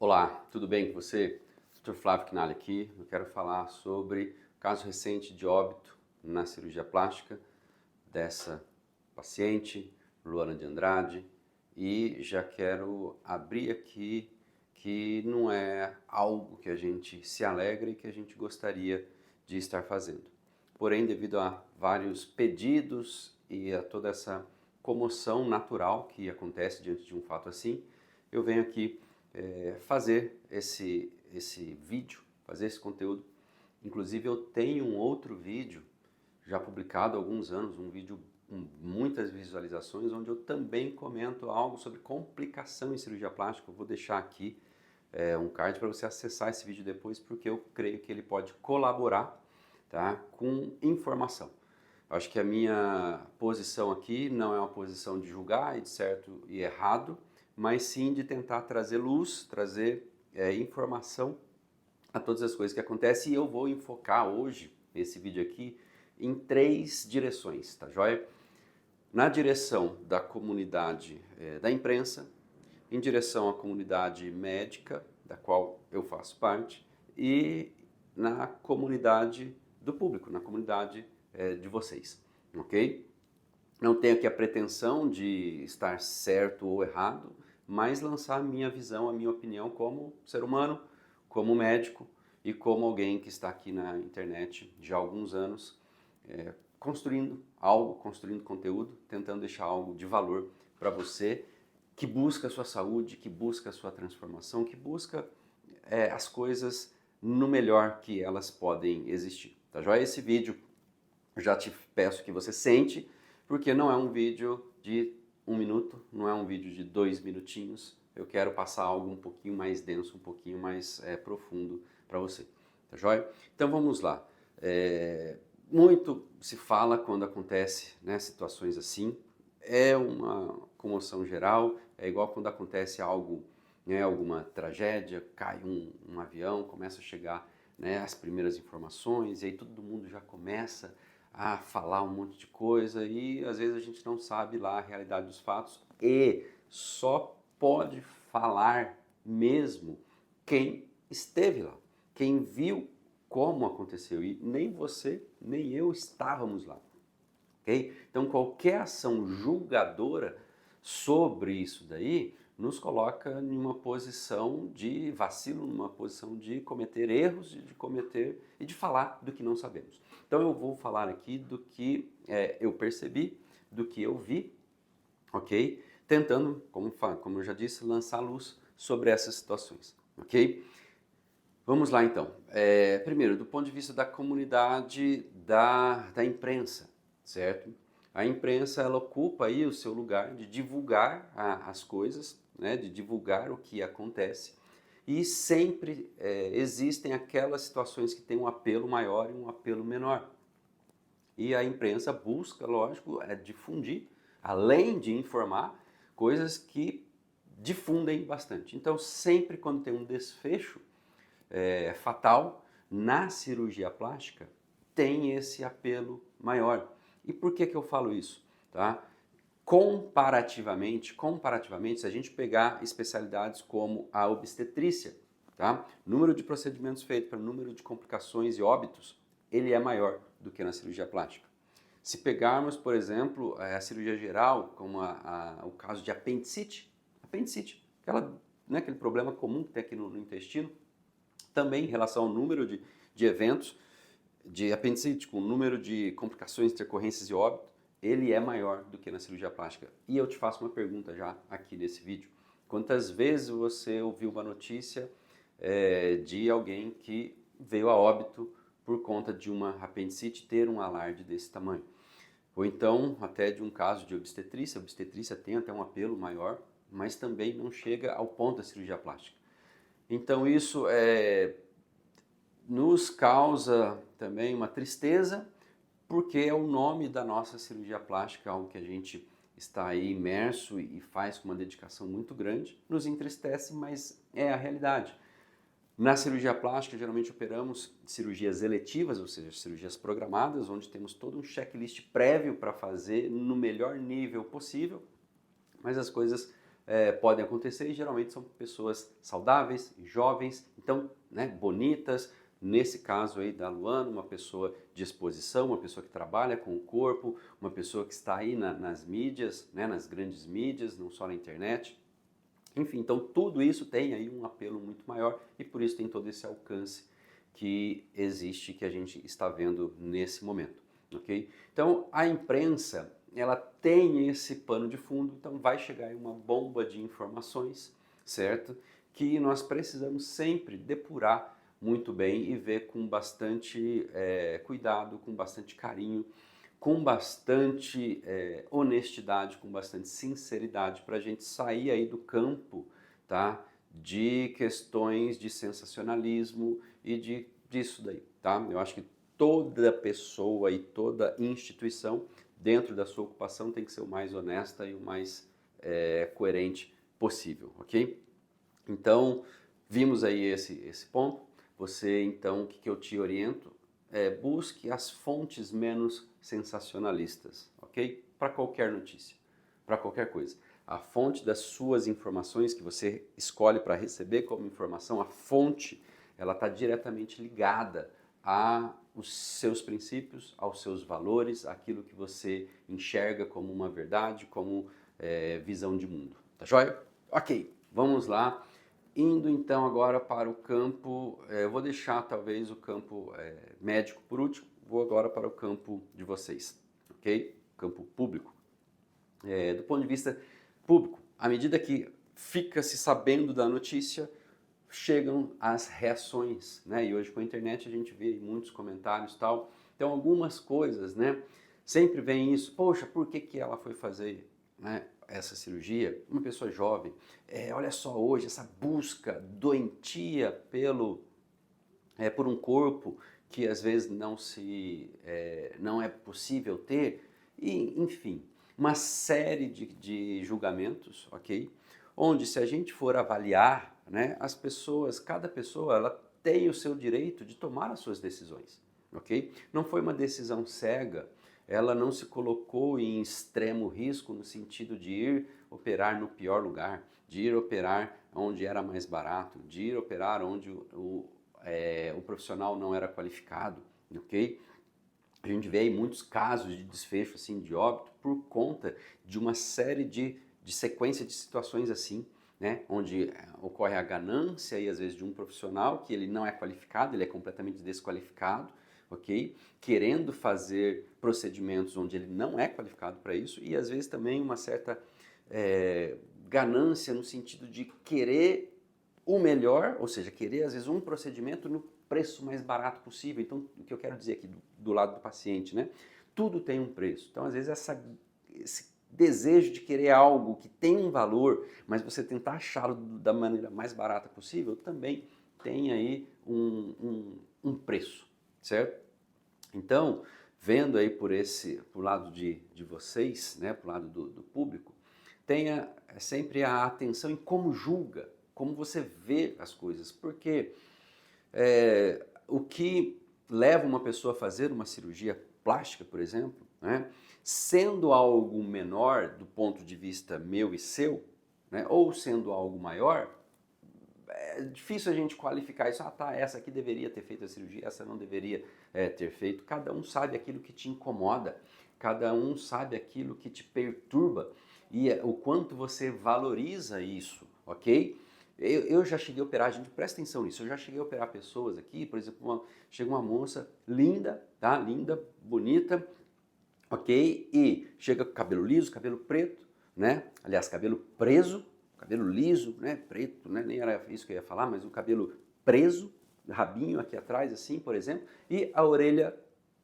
Olá, tudo bem com você? Dr. Flávio Quinalha aqui. Eu quero falar sobre o caso recente de óbito na cirurgia plástica dessa paciente, Luana de Andrade, e já quero abrir aqui que não é algo que a gente se alegra e que a gente gostaria de estar fazendo. Porém, devido a vários pedidos e a toda essa comoção natural que acontece diante de um fato assim, eu venho aqui fazer esse vídeo, fazer esse conteúdo. Inclusive eu tenho um outro vídeo já publicado há alguns anos, um vídeo com muitas visualizações, onde eu também comento algo sobre complicação em cirurgia plástica. Eu vou deixar aqui um card para você acessar esse vídeo depois, porque eu creio que ele pode colaborar, tá, com informação. Eu acho que a minha posição aqui não é uma posição de julgar de certo e errado, mas sim de tentar trazer luz, trazer informação a todas as coisas que acontecem. E eu vou enfocar hoje, esse vídeo aqui, em 3 direções, tá joia? Na direção da comunidade da imprensa, em direção à comunidade médica, da qual eu faço parte, e na comunidade do público, na comunidade de vocês, ok? Não tenho aqui a pretensão de estar certo ou errado, mas lançar a minha visão, a minha opinião como ser humano, como médico e como alguém que está aqui na internet já há alguns anos, construindo algo, construindo conteúdo, tentando deixar algo de valor para você que busca a sua saúde, que busca a sua transformação, que busca as coisas no melhor que elas podem existir. Tá joia? Esse vídeo eu já te peço que você sente, porque não é um vídeo de 1 minuto, não é um vídeo de 2 minutinhos. Eu quero passar algo um pouquinho mais denso, um pouquinho mais profundo para você. Tá joia? Então vamos lá. Muito se fala quando acontece, né, situações assim. É uma comoção geral, é igual quando acontece algo, né, alguma tragédia, cai um avião, começa a chegar, né, as primeiras informações, e aí todo mundo já começa a falar um monte de coisa e às vezes a gente não sabe lá a realidade dos fatos e só pode falar mesmo quem esteve lá, quem viu como aconteceu, e nem você nem eu estávamos lá. Okay? Então qualquer ação julgadora sobre isso daí nos coloca em uma posição de vacilo, numa posição de cometer erros, de cometer e de falar do que não sabemos. Então eu vou falar aqui do que eu percebi, do que eu vi, ok? Tentando, como eu já disse, lançar luz sobre essas situações, ok? Vamos lá então. Primeiro, do ponto de vista da comunidade da imprensa, certo? A imprensa ela ocupa aí o seu lugar de divulgar as coisas, né? De divulgar o que acontece. E sempre existem aquelas situações que têm um apelo maior e um apelo menor. E a imprensa busca, lógico, difundir, além de informar, coisas que difundem bastante. Então, sempre quando tem um desfecho fatal na cirurgia plástica, tem esse apelo maior. E por que eu falo isso? Tá? Comparativamente, se a gente pegar especialidades como a obstetrícia, tá? Número de procedimentos feitos para número de complicações e óbitos, ele é maior do que na cirurgia plástica. Se pegarmos, por exemplo, a cirurgia geral, como o caso de apendicite, né, aquele problema comum que tem aqui no intestino, também em relação ao número de eventos de apendicite, com o número de complicações, intercorrências e óbito, ele é maior do que na cirurgia plástica. E eu te faço uma pergunta já aqui nesse vídeo. Quantas vezes você ouviu uma notícia de alguém que veio a óbito por conta de uma apendicite ter um alarde desse tamanho? Ou então até de um caso de obstetrícia. A obstetrícia tem até um apelo maior, mas também não chega ao ponto da cirurgia plástica. Então isso nos causa também uma tristeza, porque é o nome da nossa cirurgia plástica, algo que a gente está aí imerso e faz com uma dedicação muito grande, nos entristece, mas é a realidade. Na cirurgia plástica, geralmente operamos cirurgias eletivas, ou seja, cirurgias programadas, onde temos todo um checklist prévio para fazer no melhor nível possível, mas as coisas podem acontecer e geralmente são pessoas saudáveis, jovens, então, né, bonitas. Nesse caso aí da Luana, uma pessoa de exposição, uma pessoa que trabalha com o corpo, uma pessoa que está aí nas mídias, né, nas grandes mídias, não só na internet. Enfim, então tudo isso tem aí um apelo muito maior e por isso tem todo esse alcance que existe, que a gente está vendo nesse momento, ok? Então a imprensa, ela tem esse pano de fundo, então vai chegar aí uma bomba de informações, certo? Que nós precisamos sempre depurar muito bem e ver com bastante cuidado, com bastante carinho, com bastante honestidade, com bastante sinceridade, para a gente sair aí do campo, tá, de questões de sensacionalismo e disso daí, tá? Eu acho que toda pessoa e toda instituição dentro da sua ocupação tem que ser o mais honesta e o mais coerente possível, ok? Então, vimos aí esse ponto. Você, então, o que eu te oriento? Busque as fontes menos sensacionalistas, ok? Para qualquer notícia, para qualquer coisa. A fonte das suas informações que você escolhe para receber como informação, a fonte, ela está diretamente ligada aos seus princípios, aos seus valores, aquilo que você enxerga como uma verdade, como visão de mundo. Tá joia? Ok, vamos lá. Indo então agora para o campo, eu vou deixar talvez o campo médico por último, vou agora para o campo de vocês, ok? Campo público. Do ponto de vista público, à medida que fica se sabendo da notícia, chegam as reações, né? E hoje com a internet a gente vê muitos comentários e tal. Então algumas coisas, né? Sempre vem isso, poxa, por que ela foi fazer, né, essa cirurgia? Uma pessoa jovem, olha só hoje essa busca doentia por um corpo que às vezes não é possível ter, e enfim, uma série de julgamentos, ok? Onde se a gente for avaliar, né, as pessoas, cada pessoa, ela tem o seu direito de tomar as suas decisões, ok? Não foi uma decisão cega, ela não se colocou em extremo risco no sentido de ir operar no pior lugar, de ir operar onde era mais barato, de ir operar onde o profissional não era qualificado, ok? A gente vê aí muitos casos de desfecho assim, de óbito por conta de uma série de sequência de situações assim, né? Onde ocorre a ganância e às vezes de um profissional que ele não é qualificado, ele é completamente desqualificado, ok? Querendo fazer procedimentos onde ele não é qualificado para isso e às vezes também uma certa ganância no sentido de querer o melhor, ou seja, querer às vezes um procedimento no preço mais barato possível. Então, o que eu quero dizer aqui do lado do paciente, né? Tudo tem um preço. Então, às vezes, esse desejo de querer algo que tem um valor, mas você tentar achá-lo da maneira mais barata possível, também tem aí um preço, certo? Então, vendo aí por lado de vocês, né, pro lado do público, tenha sempre a atenção em como julga, como você vê as coisas, porque o que leva uma pessoa a fazer uma cirurgia plástica, por exemplo, né, sendo algo menor do ponto de vista meu e seu, né, ou sendo algo maior, é difícil a gente qualificar isso. Ah, tá, essa aqui deveria ter feito a cirurgia, essa não deveria ter feito. Cada um sabe aquilo que te incomoda, cada um sabe aquilo que te perturba e o quanto você valoriza isso, ok? Eu já cheguei a operar, gente, presta atenção nisso, eu já cheguei a operar pessoas aqui, por exemplo, chega uma moça linda, tá? Linda, bonita, ok? E chega com cabelo liso, cabelo preto, né? Aliás, cabelo preso, cabelo liso, né? Preto, né? Nem era isso que eu ia falar, mas o cabelo preso, rabinho aqui atrás, assim, por exemplo, e a orelha,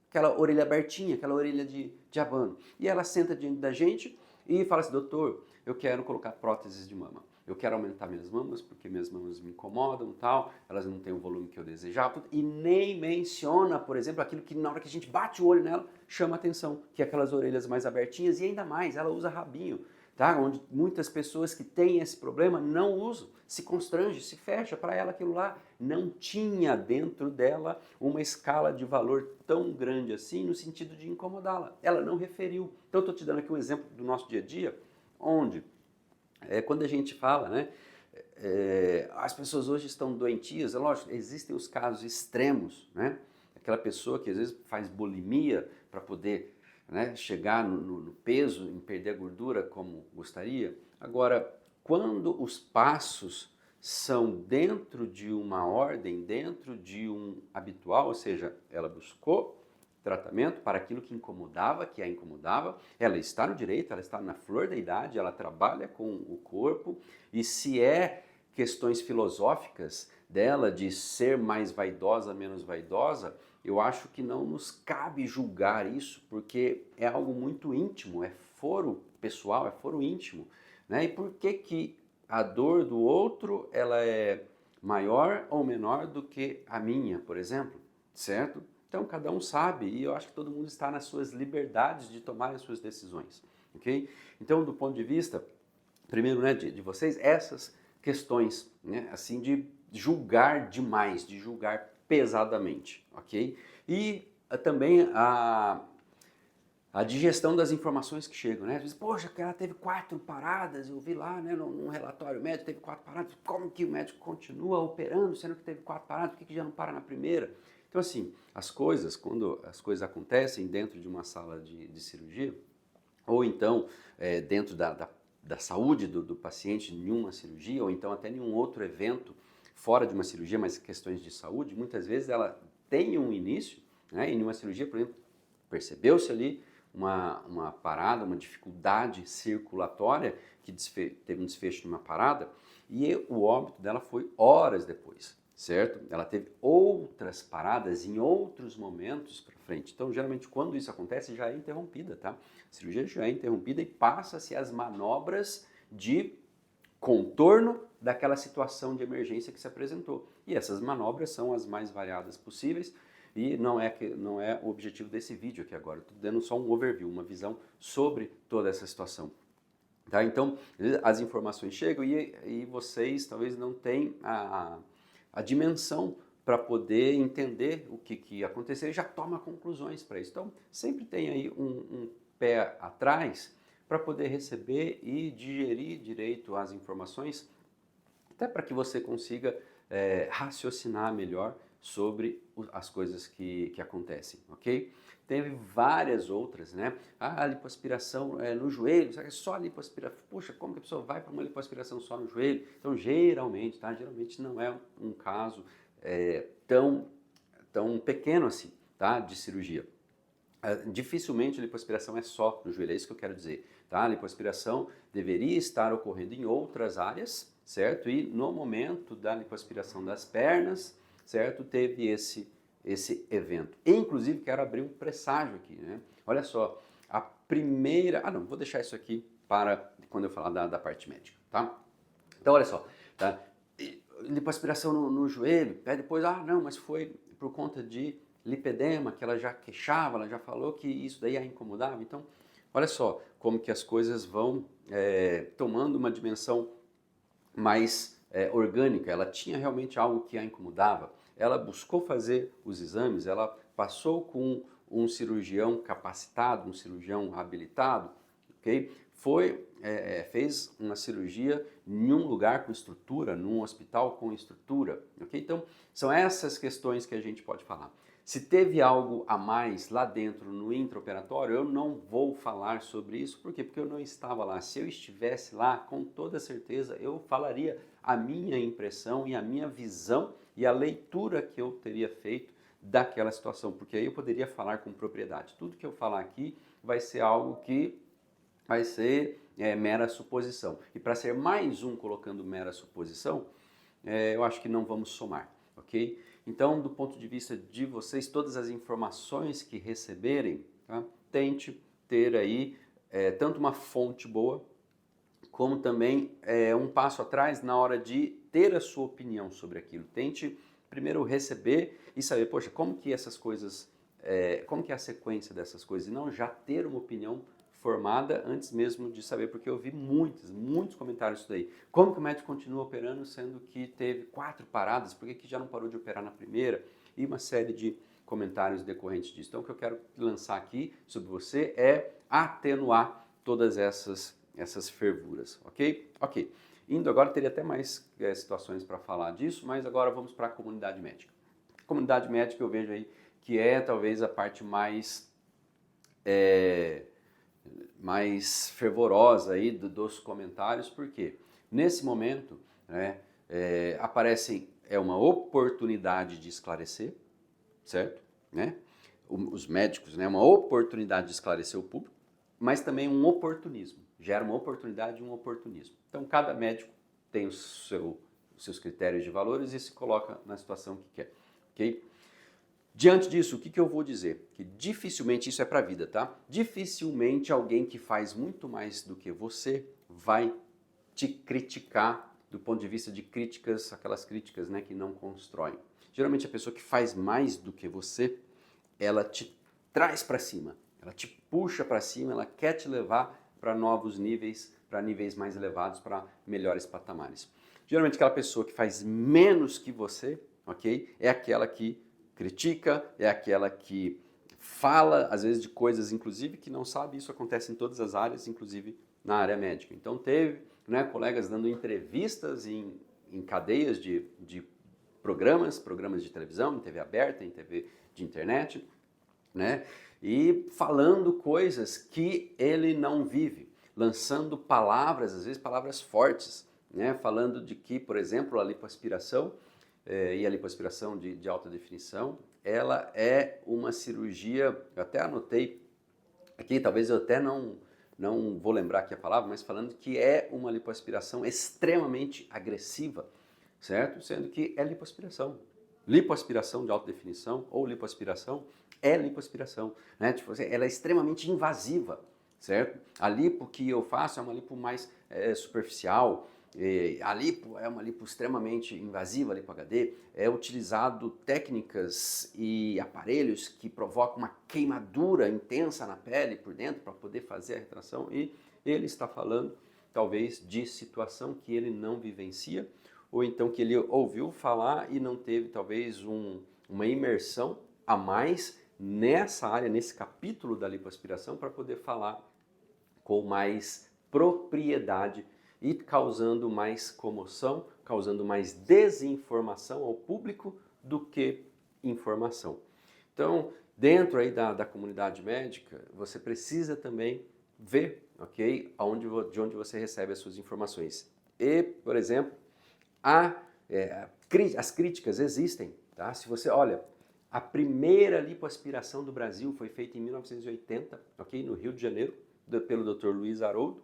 aquela orelha abertinha, aquela orelha de abano. E ela senta diante da gente e fala assim, doutor, eu quero colocar próteses de mama. Eu quero aumentar minhas mamas porque minhas mamas me incomodam, tal, elas não têm o volume que eu desejava, e nem menciona, por exemplo, aquilo que na hora que a gente bate o olho nela, chama atenção, que é aquelas orelhas mais abertinhas, e ainda mais, ela usa rabinho, tá? Onde muitas pessoas que têm esse problema não usam, se constrange, se fecha, para ela aquilo lá não tinha dentro dela uma escala de valor tão grande assim, no sentido de incomodá-la, ela não referiu. Então eu estou te dando aqui um exemplo do nosso dia a dia, onde quando a gente fala, né, as pessoas hoje estão doentias, é lógico, existem os casos extremos, né? Aquela pessoa que às vezes faz bulimia para poder, né, chegar no peso, em perder a gordura como gostaria. Agora, quando os passos são dentro de uma ordem, dentro de um habitual, ou seja, ela buscou tratamento para aquilo que incomodava, que a incomodava, ela está no direito, ela está na flor da idade, ela trabalha com o corpo, e se é questões filosóficas dela de ser mais vaidosa, menos vaidosa, eu acho que não nos cabe julgar isso, porque é algo muito íntimo, é foro pessoal, é foro íntimo, né? E por que que a dor do outro, ela é maior ou menor do que a minha, por exemplo, certo? Então cada um sabe, e eu acho que todo mundo está nas suas liberdades de tomar as suas decisões, ok? Então, do ponto de vista, primeiro, né, de vocês, essas questões, né, assim, de julgar demais, de julgar pesadamente, ok? E também a digestão das informações que chegam, né? Às vezes, poxa, o cara teve 4 paradas, eu vi lá, né, num relatório médico, teve 4 paradas, como que o médico continua operando, sendo que teve 4 paradas, por que já não para na primeira? Então, assim, as coisas, quando as coisas acontecem dentro de uma sala de cirurgia, ou então dentro da saúde do paciente em uma cirurgia, ou então até em um outro evento fora de uma cirurgia, mas questões de saúde, muitas vezes ela tem um início, né, em uma cirurgia, por exemplo, percebeu-se ali uma parada, uma dificuldade circulatória, que teve um desfecho de uma parada, e o óbito dela foi horas depois, certo? Ela teve outras paradas em outros momentos para frente. Então, geralmente, quando isso acontece, já é interrompida, tá? A cirurgia já é interrompida e passa-se as manobras de contorno daquela situação de emergência que se apresentou. E essas manobras são as mais variadas possíveis, e não é o objetivo desse vídeo aqui agora. Estou dando só um overview, uma visão sobre toda essa situação. Tá? Então, as informações chegam e vocês talvez não tenham a dimensão para poder entender o que aconteceu e já toma conclusões para isso. Então, sempre tem aí um pé atrás para poder receber e digerir direito as informações, até para que você consiga raciocinar melhor sobre as coisas que acontecem, ok? Teve várias outras, né? A lipoaspiração no joelho, será que é só a lipoaspiração? Puxa, como que a pessoa vai para uma lipoaspiração só no joelho? Então, geralmente, tá? Geralmente não é um caso tão pequeno assim, tá? De cirurgia. Dificilmente a lipoaspiração é só no joelho, é isso que eu quero dizer. Tá? A lipoaspiração deveria estar ocorrendo em outras áreas, certo? E no momento da lipoaspiração das pernas, certo? Teve esse evento. Inclusive, quero abrir um presságio aqui, né? Olha só, a primeira... Ah, não, vou deixar isso aqui para quando eu falar da parte médica, tá? Então, olha só, tá? Lipoaspiração no joelho, aí depois, não, mas foi por conta de lipedema, que ela já queixava, ela já falou que isso daí a incomodava. Então, olha só como que as coisas vão tomando uma dimensão mais orgânica. Ela tinha realmente algo que a incomodava. Ela buscou fazer os exames, ela passou com um cirurgião capacitado, um cirurgião habilitado, ok? Fez uma cirurgia em um lugar com estrutura, num hospital com estrutura, ok? Então, são essas questões que a gente pode falar. Se teve algo a mais lá dentro no intraoperatório, eu não vou falar sobre isso. Por quê? Porque eu não estava lá. Se eu estivesse lá, com toda certeza, eu falaria a minha impressão e a minha visão e a leitura que eu teria feito daquela situação, porque aí eu poderia falar com propriedade. Tudo que eu falar aqui vai ser algo que vai ser mera suposição. E para ser mais um colocando mera suposição, eu acho que não vamos somar, ok? Então, do ponto de vista de vocês, todas as informações que receberem, tá? Tente ter aí tanto uma fonte boa, como também um passo atrás na hora de ter a sua opinião sobre aquilo. Tente primeiro receber e saber, poxa, como que essas coisas, como que é a sequência dessas coisas, e não já ter uma opinião formada antes mesmo de saber, porque eu vi muitos comentários disso daí. Como que o médico continua operando sendo que teve 4 paradas, por que já não parou de operar na primeira? E uma série de comentários decorrentes disso. Então o que eu quero lançar aqui sobre você é atenuar todas essas essas fervuras, ok? Ok. Indo agora, teria até mais situações para falar disso, mas agora vamos para a comunidade médica. A comunidade médica eu vejo aí que é talvez a parte mais fervorosa aí dos comentários, porque nesse momento, né, aparecem, uma oportunidade de esclarecer, certo? Né? Os médicos, né, uma oportunidade de esclarecer o público, mas também um oportunismo, gera uma oportunidade e um oportunismo. Então cada médico tem os seus critérios de valores e se coloca na situação que quer, ok? Diante disso, o que eu vou dizer? Que dificilmente, isso é para a vida, tá? Dificilmente alguém que faz muito mais do que você vai te criticar do ponto de vista de críticas, aquelas críticas, né, que não constroem. Geralmente a pessoa que faz mais do que você, ela te traz para cima, ela te puxa para cima, ela quer te levar para novos níveis, para níveis mais elevados, para melhores patamares. Geralmente aquela pessoa que faz menos que você, ok? É aquela que critica, é aquela que fala, às vezes, de coisas, inclusive, que não sabe. Isso acontece em todas as áreas, inclusive na área médica. Então teve, né, colegas dando entrevistas em cadeias de programas de televisão, em TV aberta, em TV de internet, né, e falando coisas que ele não vive, lançando palavras, às vezes palavras fortes, né, falando de que, por exemplo, a lipoaspiração e a lipoaspiração de alta definição, ela é uma cirurgia, eu até anotei aqui, talvez eu até não vou lembrar aqui a palavra, mas falando que é uma lipoaspiração extremamente agressiva, certo? Sendo que é lipoaspiração. Lipoaspiração de alta definição ou lipoaspiração é lipoaspiração, né? Tipo, ela é extremamente invasiva, certo? A lipo que eu faço é uma lipo mais superficial, a lipo é uma lipo extremamente invasiva, a lipo HD, é utilizado técnicas e aparelhos que provocam uma queimadura intensa na pele por dentro para poder fazer a retração, e ele está falando talvez de situação que ele não vivencia, ou então que ele ouviu falar e não teve talvez uma imersão a mais nessa área, nesse capítulo da lipoaspiração, para poder falar com mais propriedade e causando mais comoção, causando mais desinformação ao público do que informação. Então, dentro aí da comunidade médica, você precisa também ver, ok, de onde você recebe as suas informações. E, por exemplo, as críticas existem, tá? Se você olha, a primeira lipoaspiração do Brasil foi feita em 1980, ok, no Rio de Janeiro, pelo Dr. Luiz Haroldo,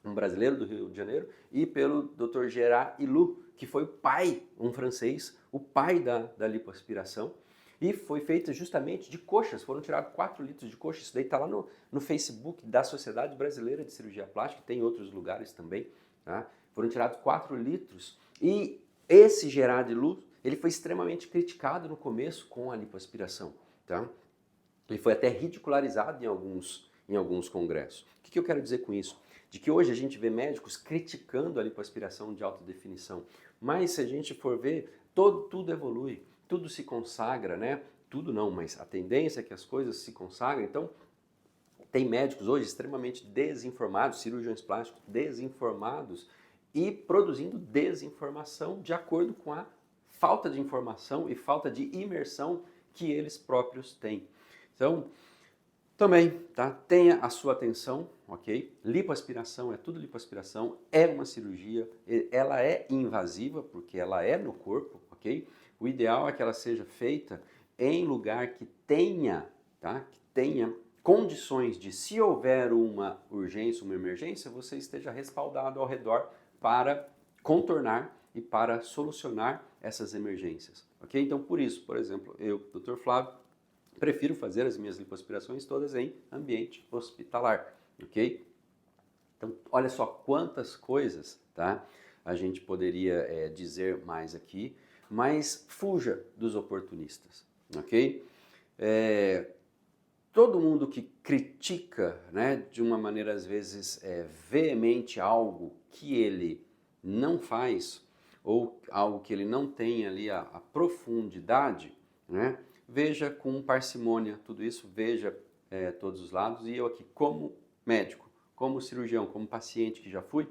um brasileiro do Rio de Janeiro, e pelo Dr. Gerard Hillou, que foi o pai, um francês, o pai da lipoaspiração, e foi feita justamente de coxas, foram tirados 4 litros de coxas. Isso daí está lá no Facebook da Sociedade Brasileira de Cirurgia Plástica, tem em outros lugares também, tá? Foram tirados 4 litros, e esse Gerard Hillou, ele foi extremamente criticado no começo com a lipoaspiração, tá? Ele foi até ridicularizado em alguns congressos. O que eu quero dizer com isso? De que hoje a gente vê médicos criticando a lipoaspiração de alta definição, mas se a gente for ver, tudo evolui, tudo se consagra, né? Tudo não, mas a tendência é que as coisas se consagrem. Então, tem médicos hoje extremamente desinformados, cirurgiões plásticos desinformados e produzindo desinformação de acordo com a falta de informação e falta de imersão que eles próprios têm. Então, também, tá? Tenha a sua atenção, ok? Lipoaspiração é tudo lipoaspiração, é uma cirurgia, ela é invasiva porque ela é no corpo, ok? O ideal é que ela seja feita em lugar que tenha, tá? Que tenha condições de, se houver uma urgência, uma emergência, você esteja respaldado ao redor para contornar e para solucionar essas emergências, ok? Então, por isso, por exemplo, eu, Dr. Flávio, prefiro fazer as minhas lipoaspirações todas em ambiente hospitalar, ok? Então, olha só quantas coisas, tá? A gente poderia dizer mais aqui, mas fuja dos oportunistas, ok? Todo mundo que critica, né, de uma maneira às vezes veemente algo que ele não faz, ou algo que ele não tem ali a profundidade, né, veja com parcimônia tudo isso, veja todos os lados, e eu aqui como médico, como cirurgião, como paciente que já fui,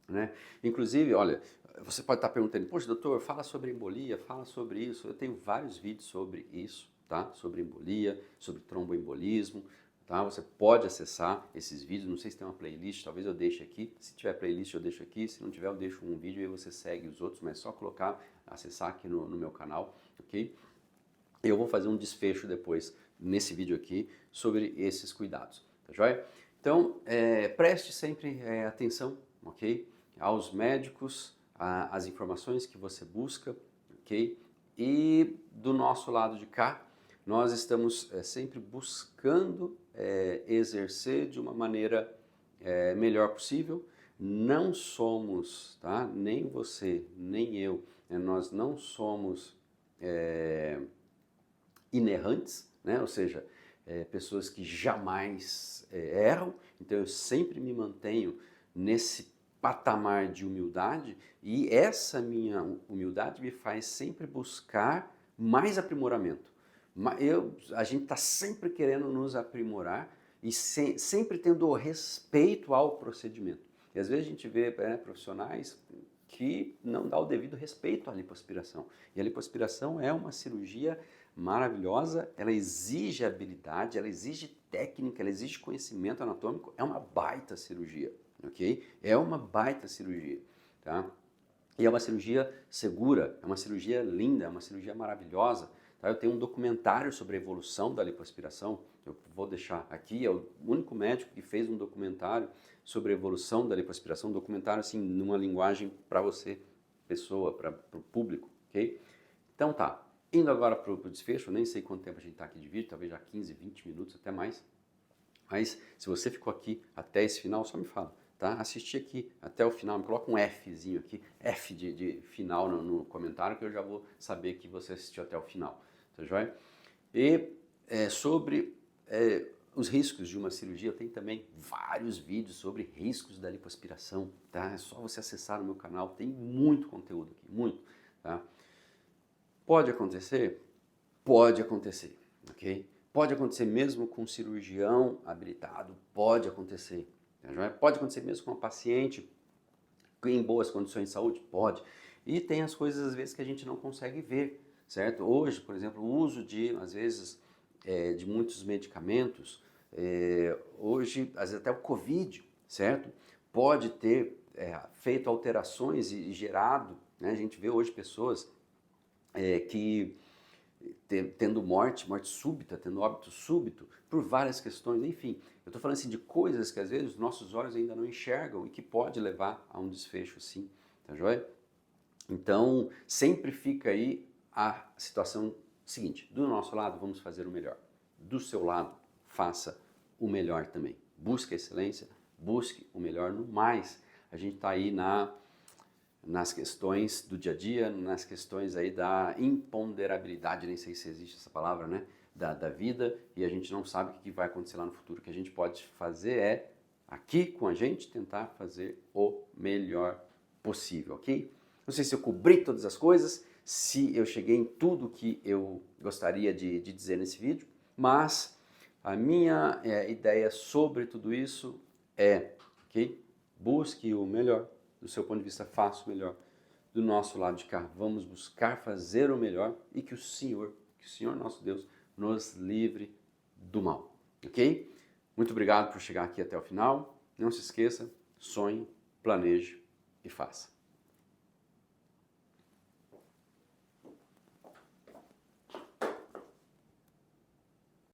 né? Inclusive, olha, você pode estar perguntando, poxa, doutor, fala sobre embolia, fala sobre isso. Eu tenho vários vídeos sobre isso, tá? Sobre embolia, sobre tromboembolismo, tá? Você pode acessar esses vídeos, não sei se tem uma playlist, talvez eu deixe aqui. Se tiver playlist eu deixo aqui, se não tiver eu deixo um vídeo e você segue os outros, mas é só colocar, acessar aqui no meu canal, ok? Eu vou fazer um desfecho depois, nesse vídeo aqui, sobre esses cuidados, tá joia? Então, preste sempre atenção, ok? Aos médicos, às informações que você busca, ok? E do nosso lado de cá, nós estamos sempre buscando exercer de uma maneira melhor possível. Não somos, tá? Nem você, nem eu, nós não somos inerrantes, né? Ou seja, pessoas que jamais erram. Então eu sempre me mantenho nesse patamar de humildade e essa minha humildade me faz sempre buscar mais aprimoramento. A gente está sempre querendo nos aprimorar e sempre tendo respeito ao procedimento. E às vezes a gente vê profissionais que não dá o devido respeito à lipoaspiração. E a lipoaspiração é uma cirurgia maravilhosa, ela exige habilidade, ela exige técnica, ela exige conhecimento anatômico, é uma baita cirurgia, ok? É uma baita cirurgia, tá? E é uma cirurgia segura, é uma cirurgia linda, é uma cirurgia maravilhosa. Tá? Eu tenho um documentário sobre a evolução da lipoaspiração, eu vou deixar aqui, é o único médico que fez um documentário sobre a evolução da lipoaspiração, um documentário assim, numa linguagem para você, pessoa, para o público, ok? Então tá, indo agora para o desfecho, eu nem sei quanto tempo a gente está aqui de vídeo, talvez já 15, 20 minutos, até mais. Mas se você ficou aqui até esse final, só me fala, tá? Assistir aqui até o final, me coloca um Fzinho aqui, F de final no comentário, que eu já vou saber que você assistiu até o final, tá joia? E sobre os riscos de uma cirurgia, eu tenho também vários vídeos sobre riscos da lipoaspiração, tá? É só você acessar o meu canal, tem muito conteúdo aqui, muito, tá? Pode acontecer? Pode acontecer, ok? Pode acontecer mesmo com um cirurgião habilitado, pode acontecer. Pode acontecer mesmo com uma paciente em boas condições de saúde? Pode. E tem as coisas, às vezes, que a gente não consegue ver, certo? Hoje, por exemplo, o uso de, às vezes, de muitos medicamentos, hoje, às vezes até o Covid, certo? Pode ter feito alterações e gerado, né? A gente vê hoje pessoas que tendo morte súbita, tendo óbito súbito, por várias questões, enfim. Eu estou falando assim de coisas que às vezes os nossos olhos ainda não enxergam e que pode levar a um desfecho assim, tá joia? Então, sempre fica aí a situação seguinte, do nosso lado vamos fazer o melhor, do seu lado faça o melhor também. Busque a excelência, busque o melhor no mais. A gente está aí nas questões do dia a dia, nas questões aí da imponderabilidade, nem sei se existe essa palavra, né? Da vida, e a gente não sabe o que vai acontecer lá no futuro. O que a gente pode fazer é, aqui com a gente, tentar fazer o melhor possível, ok? Não sei se eu cobri todas as coisas, se eu cheguei em tudo que eu gostaria de dizer nesse vídeo, mas a minha ideia sobre tudo isso é, ok? Busque o melhor. Do seu ponto de vista, faça o melhor. Do nosso lado de cá, vamos buscar fazer o melhor e que o Senhor nosso Deus, nos livre do mal. Ok? Muito obrigado por chegar aqui até o final. Não se esqueça, sonhe, planeje e faça.